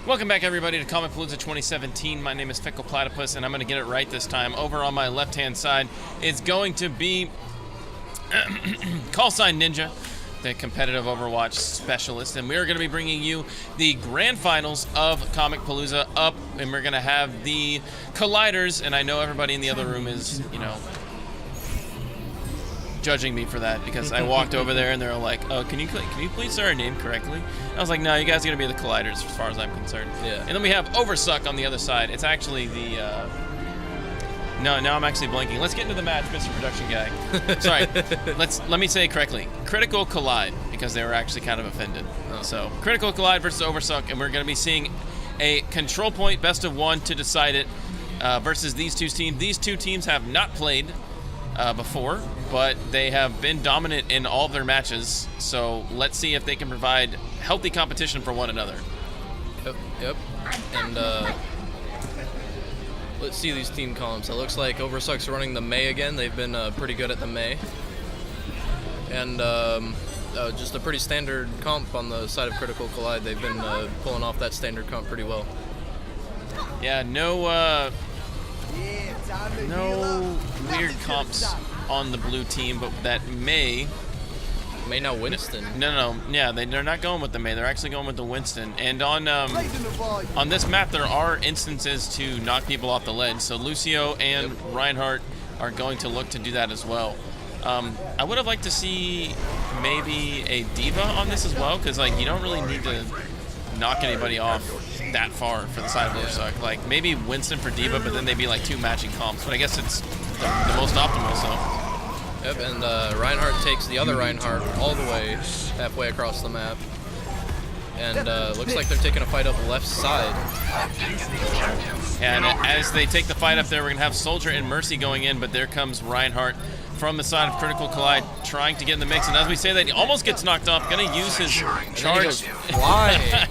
Welcome back, everybody, to ComicPalooza 2017. My name is Fickle Platypus, and I'm going to get it right this time. Over on my left-hand side is going to be Callsign Ninja, the competitive Overwatch specialist, and we're going to be bringing you the grand finals of ComicPalooza up, and we're going to have the colliders, and I know everybody in the other room is, judging me for that because I walked over there and they're like, "Oh, can you please say our name correctly?" I was like, "No, you guys are gonna be the colliders as far as I'm concerned." Yeah. And then we have Oversuck on the other side. It's actually the no, now I'm actually blanking. Let's get into the match, Mr. Production Guy. Sorry. Let me say it correctly. Critical Collide, because they were actually kind of offended. Oh. So Critical Collide versus Oversuck, and we're gonna be seeing a control point best of one to decide it versus these two teams. These two teams have not played before, but they have been dominant in all of their matches, so let's see if they can provide healthy competition for one another. Yep. And let's see these team comps. It looks like Oversuck's running the May again. They've been pretty good at the May. And just a pretty standard comp on the side of Critical Collide. They've been pulling off that standard comp pretty well. Yeah, no weird comps on the blue team, but that May now Winston. No. Yeah, they're not going with the May. They're actually going with the Winston. And on this map, there are instances to knock people off the ledge. So Lucio and Reinhardt are going to look to do that as well. I would have liked to see maybe a D.Va on this as well, because you don't really need to knock anybody off that far for the side of Oversuck. Like maybe Winston for D.Va, but then they'd be like two matching comps. But I guess it's the most optimal. So. Yep, and Reinhardt takes the other Reinhardt all the way halfway across the map. And looks like they're taking a fight up left side. And as they take the fight up there, we're going to have Soldier and Mercy going in, but there comes Reinhardt from the side of Critical Collide trying to get in the mix. And as we say that, he almost gets knocked off. Going to use his charge.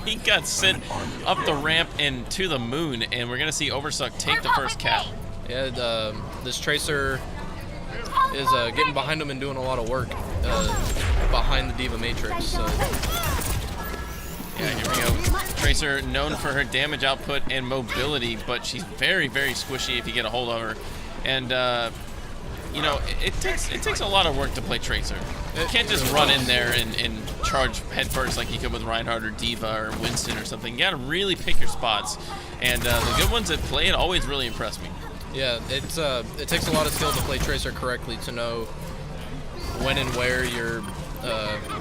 He got sent up the ramp and to the moon, and we're going to see Oversuck take the first cap. Yeah, this Tracer is getting behind him and doing a lot of work behind the D.Va Matrix. So. Yeah, here we go. Tracer, known for her damage output and mobility, but she's very, very squishy if you get a hold of her. And, it takes a lot of work to play Tracer. You can't just run in there and charge headfirst like you could with Reinhardt or D.Va or Winston or something. You got to really pick your spots. And the good ones that play it always really impress me. Yeah, it takes a lot of skill to play Tracer correctly, to know when and where you're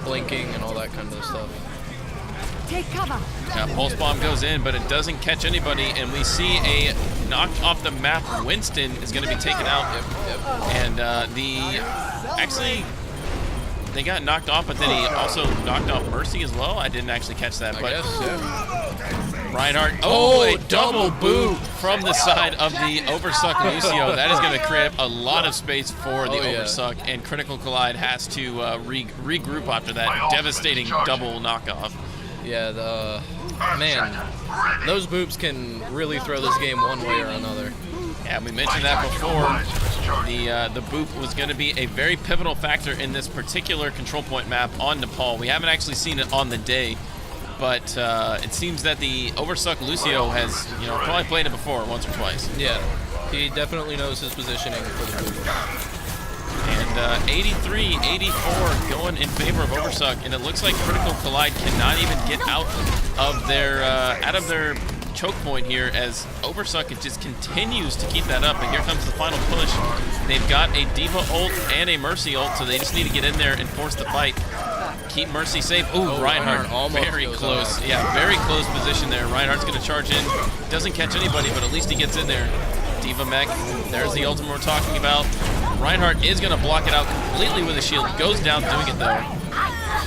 blinking and all that kind of stuff. Take cover. Yeah, Pulse Bomb goes in, but it doesn't catch anybody, and we see a knocked off the map. Winston is going to be taken out. Yep. And actually, they got knocked off, but then he also knocked off Mercy as well. I didn't actually catch that. I guess, yeah. Reinhardt, a double boot from the side of the Oversuck Lucio. That is going to create a lot of space for the Oversuck, and Critical Collide has to regroup after that devastating double knockoff. Yeah, man, those boops can really throw this game one way or another. Yeah, we mentioned that before. The boop was going to be a very pivotal factor in this particular control point map on Nepal. We haven't actually seen it on the day, but it seems that the Oversuck Lucio has, probably played it before once or twice. Yeah, he definitely knows his positioning for the boop. And 83-84 going in favor of Oversuck, and it looks like Critical Collide cannot even get out of their choke point here, as Oversuck just continues to keep that up. And here comes the final push. They've got a D.Va ult and a Mercy ult, so they just need to get in there and force the fight. Keep Mercy safe. Ooh, Reinhardt very close. Out. Yeah, very close position there. Reinhardt's going to charge in. Doesn't catch anybody, but at least he gets in there. D.Va mech. There's the ultimate we're talking about. Reinhardt is going to block it out completely with a shield. Goes down doing it, though.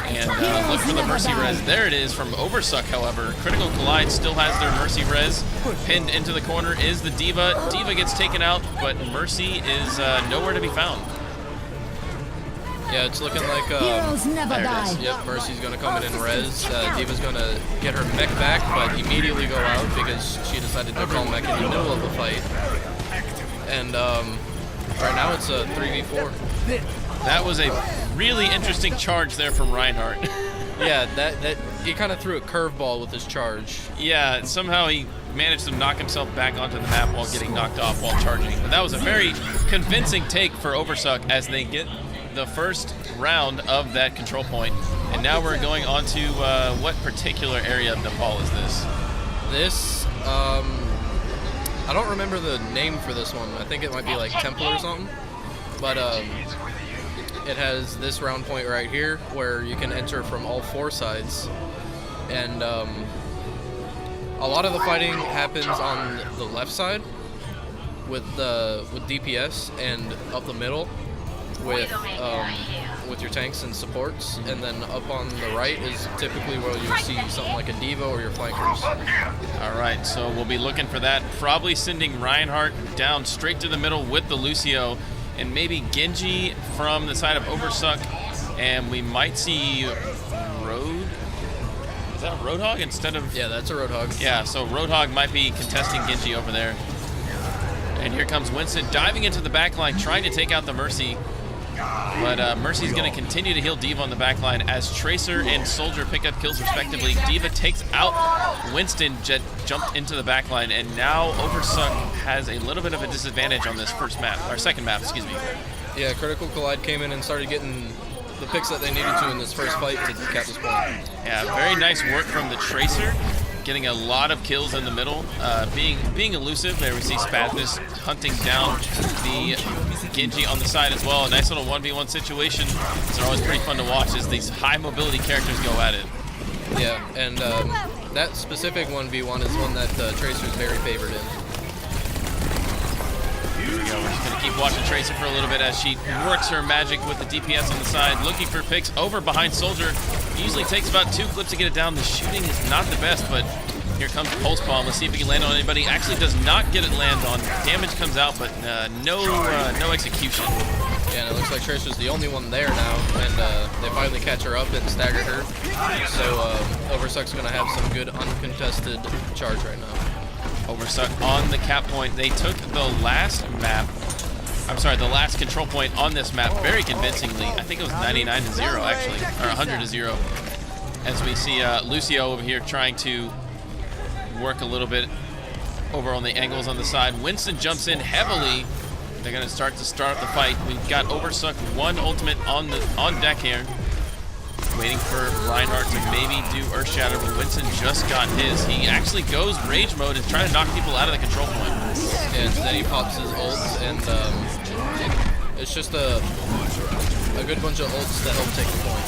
And look for the Mercy res. There it is from Oversuck, however. Critical Collide still has their Mercy res. Pinned into the corner is the D.Va. D.Va gets taken out, but Mercy is nowhere to be found. Yeah, it's looking like Heroes never die. Yep, Mercy's gonna come in and res. D.Va's gonna get her mech back, but immediately go out because she decided to call mech in the middle of the fight. And right now it's a 3v4. That was a really interesting charge there from Reinhardt. Yeah, that he kind of threw a curveball with his charge. Yeah, somehow he managed to knock himself back onto the map while getting knocked off while charging. But that was a very convincing take for Oversuck as they get the first round of that control point. And now we're going on to what particular area of Nepal is this? This, I don't remember the name for this one. I think it might be like Temple or something. But it has this round point right here where you can enter from all 4 sides. And a lot of the fighting happens on the left side with DPS, and up the middle with your tanks and supports, and then up on the right is typically where you see something like a Devo or your flankers. All right, so we'll be looking for that. Probably sending Reinhardt down straight to the middle with the Lucio, and maybe Genji from the side of Oversuck, and we might see Road. Is that a Roadhog instead of? Yeah, that's a Roadhog. Yeah, so Roadhog might be contesting Genji over there. And here comes Winston diving into the backline, trying to take out the Mercy. But Mercy's going to continue to heal D.Va on the backline as Tracer and Soldier pick up kills respectively. D.Va takes out Winston, jumped into the backline, and now Oversuck has a little bit of a disadvantage on this first map, or second map, excuse me. Yeah, Critical Collide came in and started getting the picks that they needed to in this first fight to cap this point. Yeah, very nice work from the Tracer, getting a lot of kills in the middle, being elusive. There we see Spasmus hunting down the Genji on the side as well. A nice little 1v1 situation. They're always pretty fun to watch as these high mobility characters go at it. Yeah, and that specific 1v1 is one that Tracer's very favored in. Here we go. We're just going to keep watching Tracer for a little bit as she works her magic with the DPS on the side, looking for picks over behind Soldier. Usually takes about 2 clips to get it down. The shooting is not the best, but here comes Pulse Bomb. Let's see if he can land on anybody. Actually does not get it land on. Damage comes out, but no execution. Yeah, and it looks like Tracer's the only one there now, and they finally catch her up and stagger her. So Oversuck's going to have some good uncontested charge right now. Oversuck on the cap point. They took the last map, I'm sorry, the last control point on this map very convincingly. I think it was 99-0 actually, or 100-0. As we see Lucio over here trying to work a little bit over on the angles on the side. Winston jumps in heavily. They're going to start the fight. We've got Oversuck 1 ultimate on deck here. Waiting for Reinhardt to maybe do Earth Shatter, but Winston just got his. He actually goes rage mode and trying to knock people out of the control point. And then he pops his ults, and it's just a good bunch of ults that help take the point.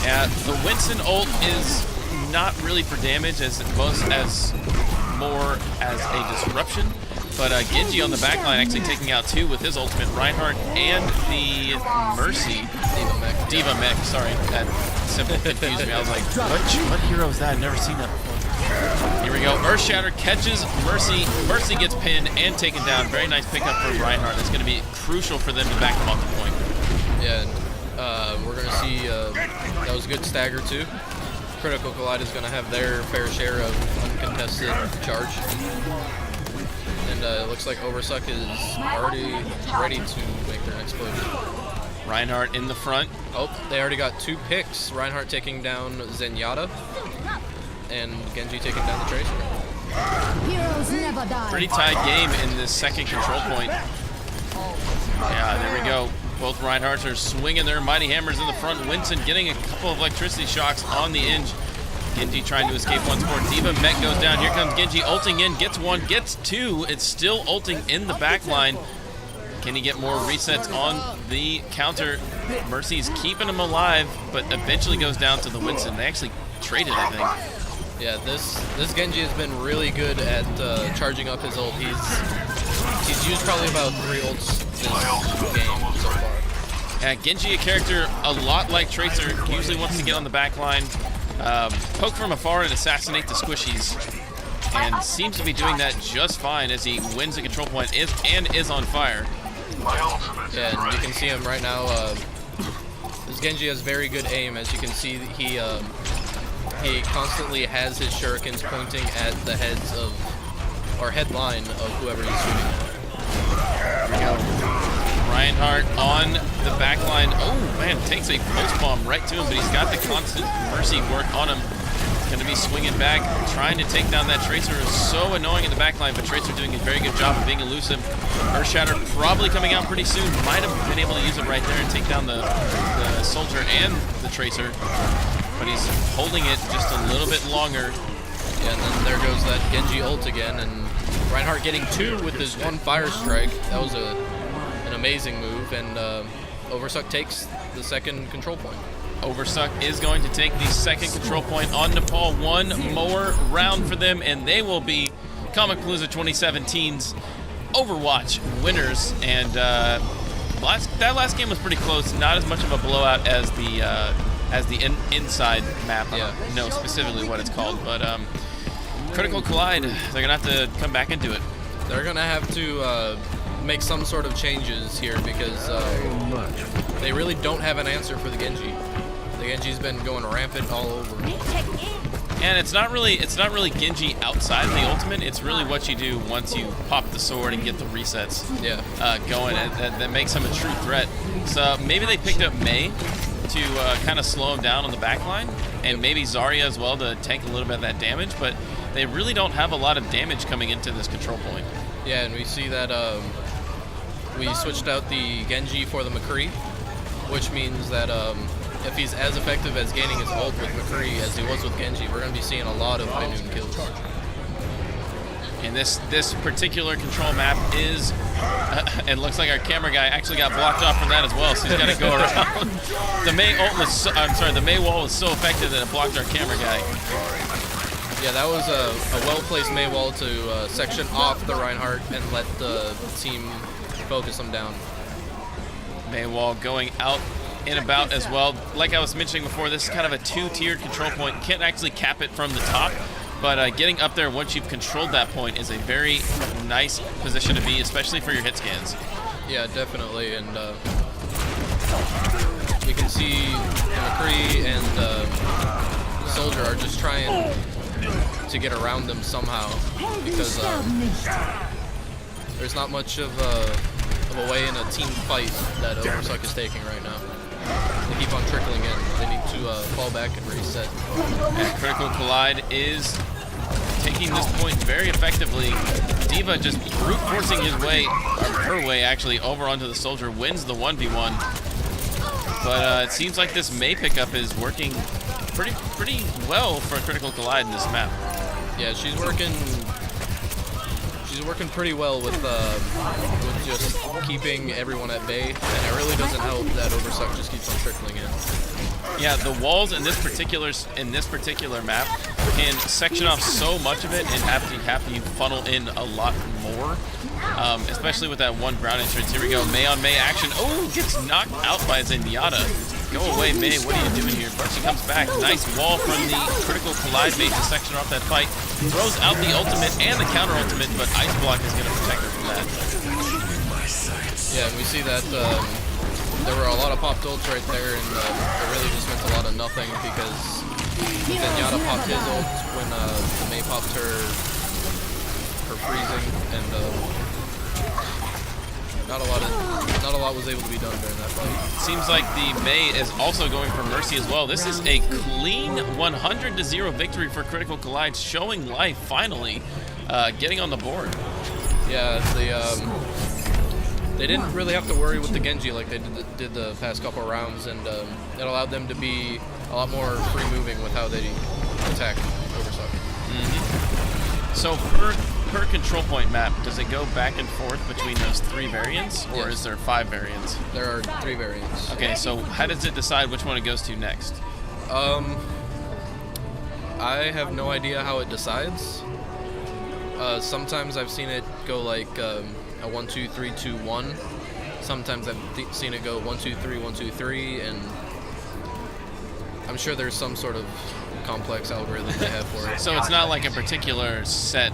Yeah, the Winston ult is not really for damage as more as a disruption. But Genji on the backline actually taking out 2 with his ultimate. Reinhardt and the Mercy. D.Va Mech, sorry. That simple confused me. I was like, what hero is that? I've never seen that before. Here we go. Earth Shatter catches Mercy. Mercy gets pinned and taken down. Very nice pickup for Reinhardt. That's going to be crucial for them to back them off the point. Yeah, and we're going to see that was a good stagger too. Critical Collide is going to have their fair share of uncontested charge. And it looks like Oversuck is already ready to make their next push. Reinhardt in the front. Oh, they already got 2 picks. Reinhardt taking down Zenyatta, and Genji taking down the Tracer. Heroes never die. Pretty tight game in this second control point. Yeah, there we go. Both Reinhardts are swinging their mighty hammers in the front. Winston getting a couple of electricity shocks on the hinge. Genji trying to escape once more. D.Va Mech goes down. Here comes Genji ulting in. Gets 1, gets 2. It's still ulting in the back line. Can he get more resets on the counter? Mercy's keeping him alive, but eventually goes down to the Winston. They actually traded, I think. Yeah, this Genji has been really good at charging up his ult. He's used probably about 3 ults this game so far. Yeah, Genji, a character a lot like Tracer, usually wants to get on the back line, poke from afar and assassinate the squishies, and seems to be doing that just fine as he wins the control point and is on fire. Yeah, and you can see him right now. This Genji has very good aim. As you can see, he constantly has his shurikens pointing at the heads of, or headline of whoever he's shooting at. Here we go. Reinhardt on the back line. Oh, man, takes a post bomb right to him, but he's got the constant mercy work on him. Going to be swinging back, trying to take down that Tracer. Is so annoying in the back line, but Tracer doing a very good job of being elusive. Earthshatter probably coming out pretty soon. Might have been able to use it right there and take down the Soldier and the Tracer, but he's holding it just a little bit longer. Yeah, and then there goes that Genji ult again, and Reinhardt getting 2 with his 1 fire strike. That was an amazing move, and Oversuck takes the second control point. Oversuck is going to take the second control point on Nepal. One more round for them, and they will be ComicPalooza 2017's Overwatch winners. And that last game was pretty close. Not as much of a blowout as the inside map. I don't know specifically what it's called, but Critical Collide, they're going to have to come back and do it. They're going to have to make some sort of changes here because they really don't have an answer for the Genji. The Genji's been going rampant all over. And it's not really Genji outside of the ultimate. It's really what you do once you pop the sword and get the resets going. That makes him a true threat. So maybe they picked up Mei to kind of slow him down on the back line, and maybe Zarya as well to tank a little bit of that damage, but they really don't have a lot of damage coming into this control point. Yeah, and we see that we switched out the Genji for the McCree, which means that if he's as effective as gaining his ult with McCree as he was with Genji, we're going to be seeing a lot of high noon kills. And this particular control map is, and looks like our camera guy actually got blocked off from that as well, so he's got to go around. The Mei ult was, the Mei wall was so effective that it blocked our camera guy. Yeah, that was a well-placed Mei wall to section off the Reinhardt and let the team focus him down. Mei wall going out and about as well. Like I was mentioning before, this is kind of a 2-tiered control point. Can't actually cap it from the top, but getting up there once you've controlled that point is a very nice position to be, especially for your hit scans. Yeah, definitely, and you can see McCree and Soldier are just trying to get around them somehow because there's not much of a way in a team fight that Oversuck is taking right now. They keep on trickling in. They need to fall back and reset. And Critical Collide is taking this point very effectively. D.Va just brute forcing his way, or her way actually, over onto the Soldier, wins the 1v1. But it seems like this Mei pickup is working pretty well for Critical Collide in this map. Yeah, she's working pretty well with just keeping everyone at bay, and it really doesn't help that Oversuck just keeps on trickling in. Yeah, the walls in this particular map can section off so much of it and have you funnel in a lot more, especially with that one ground entrance. Here we go, Mei on Mei action. Oh, gets knocked out by Zenyatta. Go away, Mei, what are you doing here? But she comes back. Nice wall from the Critical Collide base to section off that fight. Throws out the ultimate and the counter ultimate, but Ice Block is going to protect her from that. Yeah, and we see that there were a lot of popped ults right there, and it really just meant a lot of nothing because Zenyatta popped his ult when the Mei popped her freezing, and not a lot was able to be done during that fight. Seems like the Mei is also going for Mercy as well. This is a clean 100-0 victory for Critical Collide, showing life finally, getting on the board. Yeah, they didn't really have to worry with the Genji like they did the past couple rounds, and it allowed them to be a lot more free moving with how they attack Oversuck. Mm-hmm. So per control point map, does it go back and forth between those 3 variants, or is there 5 variants? There are 3 variants. Okay, so how does it decide which one it goes to next? I have no idea how it decides. Sometimes I've seen it go like a 1-2-3-2-1. Sometimes I've seen it go 1-2-3, 1-2-3, and I'm sure there's some sort of complex algorithm they have for it. So it's not like a particular set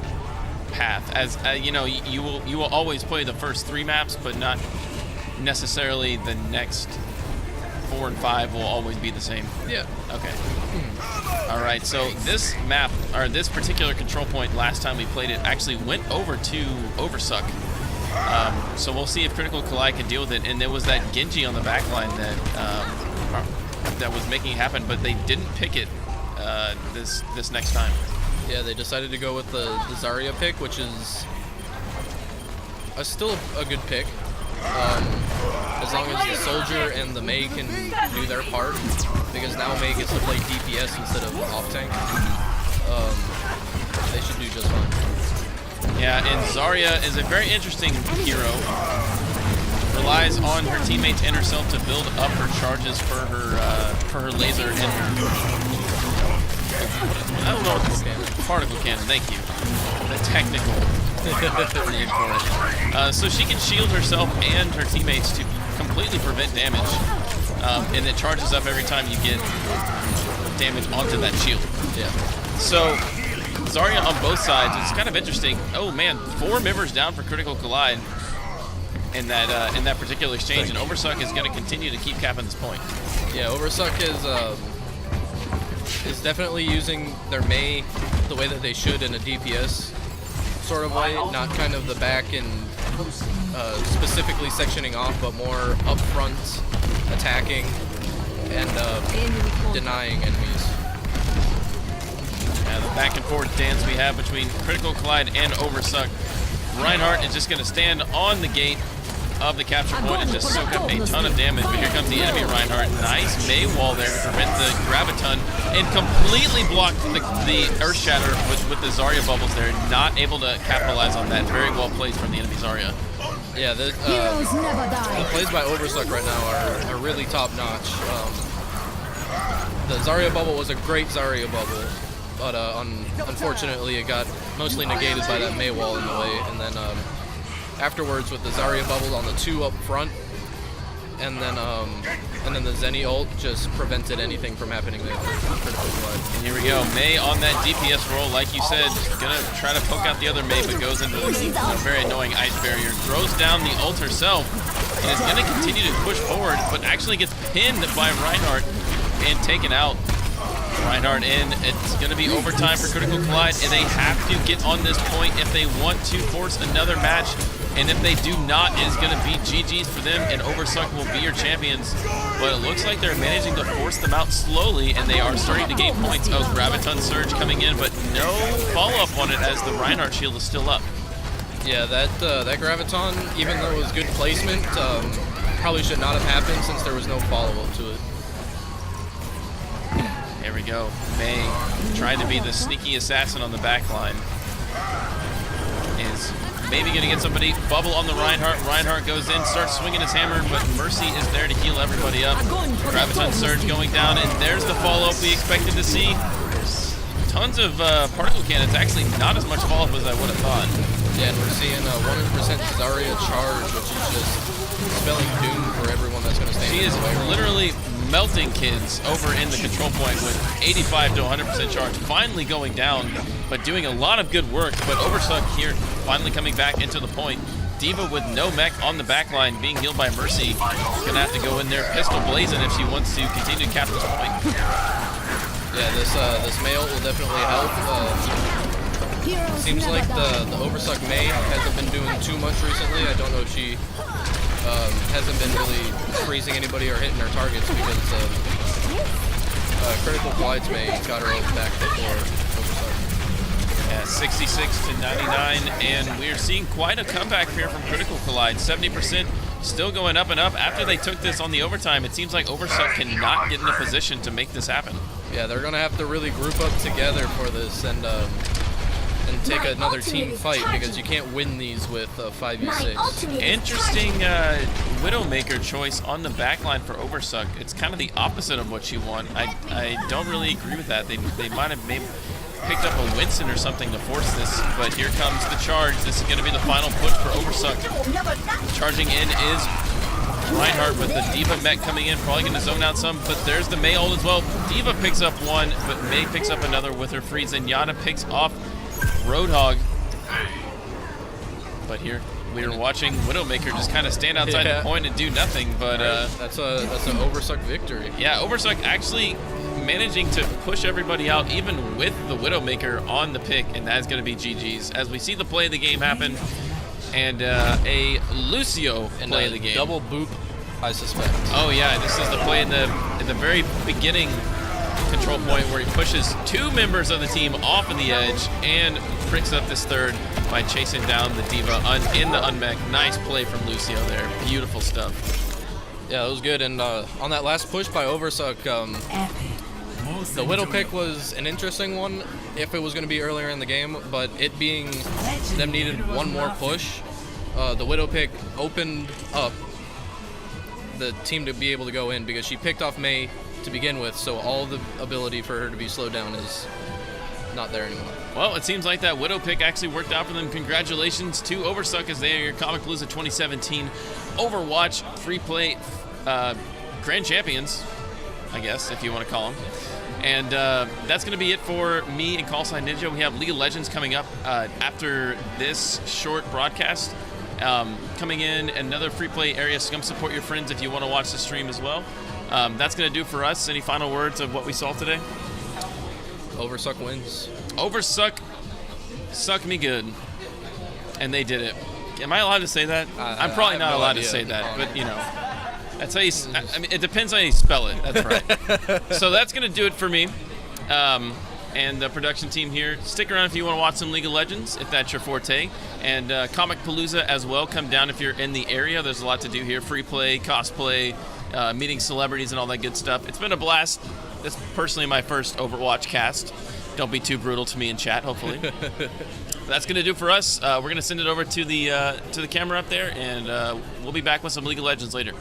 path, as you know, you will always play the first 3 maps, but not necessarily the next 4 and 5 will always be the same. Yeah. Okay. All right. So this map, or this particular control point, last time we played it, actually went over to Oversuck. So we'll see if Critical Collide can deal with it. And there was that Genji on the backline that was making it happen, but they didn't pick it this next time. Yeah, they decided to go with the Zarya pick, which is still a good pick. As long as the Soldier and the Mei can do their part, because now Mei gets to play DPS instead of off-tank. They should do just fine. Yeah, and Zarya is a very interesting hero. Relies on her teammates and herself to build up her charges for her laser and her particle cannon. Thank you. The technical name for it. So she can shield herself and her teammates to completely prevent damage, and it charges up every time you get damage onto that shield. Yeah. So Zarya on both sides. It's kind of interesting. Oh man, 4 members down for Critical Collide in that particular exchange, and Oversuck is going to continue to keep capping this point. Yeah, Oversuck is definitely using their Mei the way that they should in a DPS sort of way, not kind of the back and specifically sectioning off, but more up front, attacking and denying enemies. Yeah, the back and forth dance we have between Critical Collide and Oversuck. Reinhardt is just going to stand on the gate of the capture point and just soak up a ton of damage. But here comes the enemy Reinhardt. Nice Mei wall there to prevent the Graviton, and completely blocked the Earth Shatter with the Zarya bubbles there. Not able to capitalize on that. Very well played from the enemy Zarya. Yeah, the plays by Oversuck right now are really top notch. The Zarya bubble was a great Zarya bubble, but unfortunately it got mostly negated by that Mei wall in the way, and then afterwards with the Zarya bubble on the 2 up front, and then the Zenny ult just prevented anything from happening there. And here we go, Mei on that DPS roll, like you said, gonna try to poke out the other Mei, but goes into a very annoying ice barrier, throws down the ult herself, and is gonna continue to push forward, but actually gets pinned by Reinhardt and taken out. Reinhardt in. It's going to be overtime for Critical Collide, and they have to get on this point if they want to force another match. And if they do not, it is going to be GG's for them, and Oversuck will be your champions. But it looks like they're managing to force them out slowly, and they are starting to gain points. Oh, Graviton Surge coming in, but no follow-up on it as the Reinhardt shield is still up. Yeah, that Graviton, even though it was good placement, probably should not have happened since there was no follow-up to it. There we go. Mei trying to be the sneaky assassin on the back line. Is maybe going to get somebody. Bubble on the Reinhardt. Reinhardt goes in, starts swinging his hammer, but Mercy is there to heal everybody up. Graviton Surge going down, and there's the follow-up we expected to see. Tons of particle cannons. Actually, not as much follow-up as I would have thought. Yeah, and we're seeing a 100% Zarya charge, which is just spelling doom for everyone that's going to stand. She is literally melting kids over in the control point with 85 to 100% charge, finally going down, but doing a lot of good work. But Oversuck here finally coming back into the point. D.Va with no mech on the back line, being healed by Mercy. Gonna have to go in there pistol blazing if she wants to continue to cap this point. Yeah, this Mei ult will definitely help. Seems like the Oversuck Mei hasn't been doing too much recently. I don't know if she hasn't been really freezing anybody or hitting her targets because Critical Collide's Mei got her ult back before Oversuck. Yeah, 66 to 99, and we're seeing quite a comeback here from Critical Collide. 70% still going up and up. After they took this on the overtime, it seems like Oversuck cannot get in a position to make this happen. Yeah, they're gonna have to really group up together for this and take another team fight, because you can't win these with 5v6. Interesting Widowmaker choice on the backline for Oversuck. It's kind of the opposite of what you want. I don't really agree with that. They might have maybe picked up a Winston or something to force this, but here comes the charge. This is going to be the final push for Oversuck. Charging in is Reinhardt with the D.Va mech coming in, probably going to zone out some, but there's the Mei ult as well. D.Va picks up one, but Mei picks up another with her freeze, and Yana picks off Roadhog. But here we are watching Widowmaker just kind of stand outside the point and do nothing, but that's an Oversuck victory. Yeah, Oversuck actually managing to push everybody out even with the Widowmaker on the pick, and that's going to be GG's. As we see the play of the game happen, and a Lucio And play a of the game. double boop, I suspect. Oh yeah, this is the play in the very beginning control point where he pushes 2 members of the team off of the edge and picks up this third by chasing down the D.Va in the unmech. Nice play from Lucio there. Beautiful stuff. Yeah, it was good. And on that last push by Oversuck, the Widow pick was an interesting one if it was going to be earlier in the game, but it being them needed one more push, the Widow pick opened up the team to be able to go in because she picked off Mei to begin with, so all the ability for her to be slowed down is not there anymore. Well, it seems like that Widow pick actually worked out for them. Congratulations to Oversuck as they are your ComicPalooza 2017 Overwatch free play grand champions, I guess, if you want to call them. And that's going to be it for me and Callsign Ninja. We have League of Legends coming up after this short broadcast. Coming in another free play area, so come support your friends if you want to watch the stream as well. That's going to do for us. Any final words of what we saw today? Oversuck wins. Oversuck, suck me good. And they did it. Am I allowed to say that? I'm probably not allowed to say that, but you know. That's how you, I mean, it depends on how you spell it. That's right. So that's going to do it for me. And the production team here. Stick around if you want to watch some League of Legends, if that's your forte. And ComicPalooza as well. Come down if you're in the area. There's a lot to do here. Free play, cosplay, meeting celebrities and all that good stuff. It's been a blast. This is personally my first Overwatch cast. Don't be too brutal to me in chat, hopefully. That's going to do for us. We're going to send it over to the camera up there, and we'll be back with some League of Legends later.